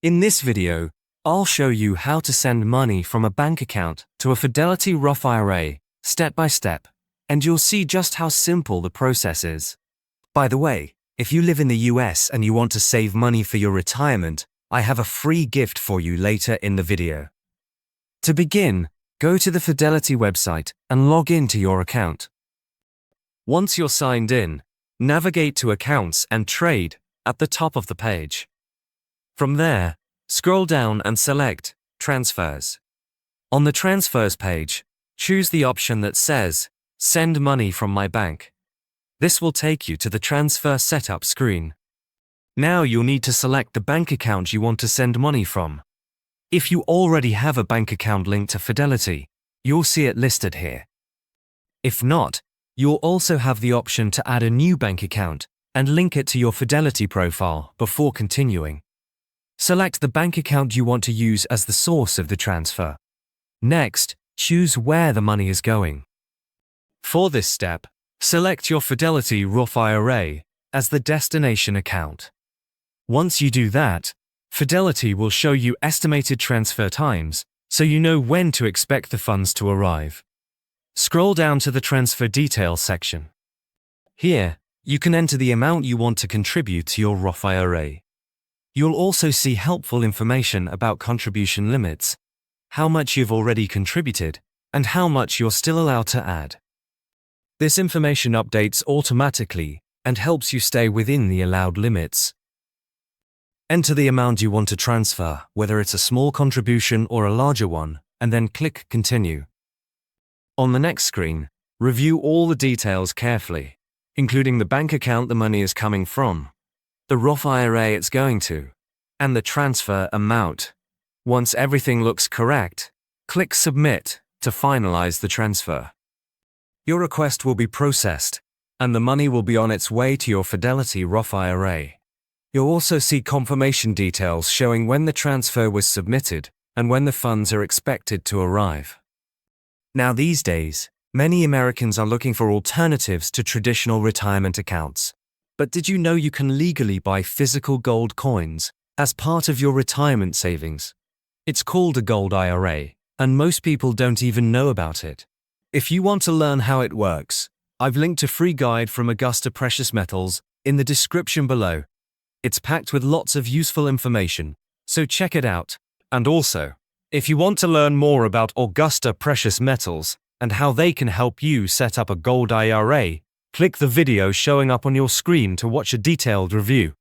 In this video, I'll show you how to send money from a bank account to a Fidelity Roth IRA, step by step, and you'll see just how simple the process is. By the way, if you live in the US and you want to save money for your retirement, I have a free gift for you later in the video. To begin, go to the Fidelity website and log into your account. Once you're signed in, navigate to Accounts and Trade at the top of the page. From there, scroll down and select Transfers. On the Transfers page, choose the option that says Send Money from My Bank. This will take you to the Transfer Setup screen. Now you'll need to select the bank account you want to send money from. If you already have a bank account linked to Fidelity, you'll see it listed here. If not, you'll also have the option to add a new bank account and link it to your Fidelity profile before continuing. Select the bank account you want to use as the source of the transfer. Next, choose where the money is going. For this step, select your Fidelity Roth IRA as the destination account. Once you do that, Fidelity will show you estimated transfer times so you know when to expect the funds to arrive. Scroll down to the Transfer Details section. Here, you can enter the amount you want to contribute to your Roth IRA. You'll also see helpful information about contribution limits, how much you've already contributed, and how much you're still allowed to add. This information updates automatically and helps you stay within the allowed limits. Enter the amount you want to transfer, whether it's a small contribution or a larger one, and then click Continue. On the next screen, review all the details carefully, including the bank account the money is coming from, the Roth IRA it's going to, and the transfer amount. Once everything looks correct, click Submit to finalize the transfer. Your request will be processed, and the money will be on its way to your Fidelity Roth IRA. You'll also see confirmation details showing when the transfer was submitted and when the funds are expected to arrive. Now these days, many Americans are looking for alternatives to traditional retirement accounts. But did you know you can legally buy physical gold coins as part of your retirement savings? It's called a gold IRA, and most people don't even know about it. If you want to learn how it works, I've linked a free guide from Augusta Precious Metals in the description below. It's packed with lots of useful information, so check it out. And also, if you want to learn more about Augusta Precious Metals and how they can help you set up a gold IRA, click the video showing up on your screen to watch a detailed review.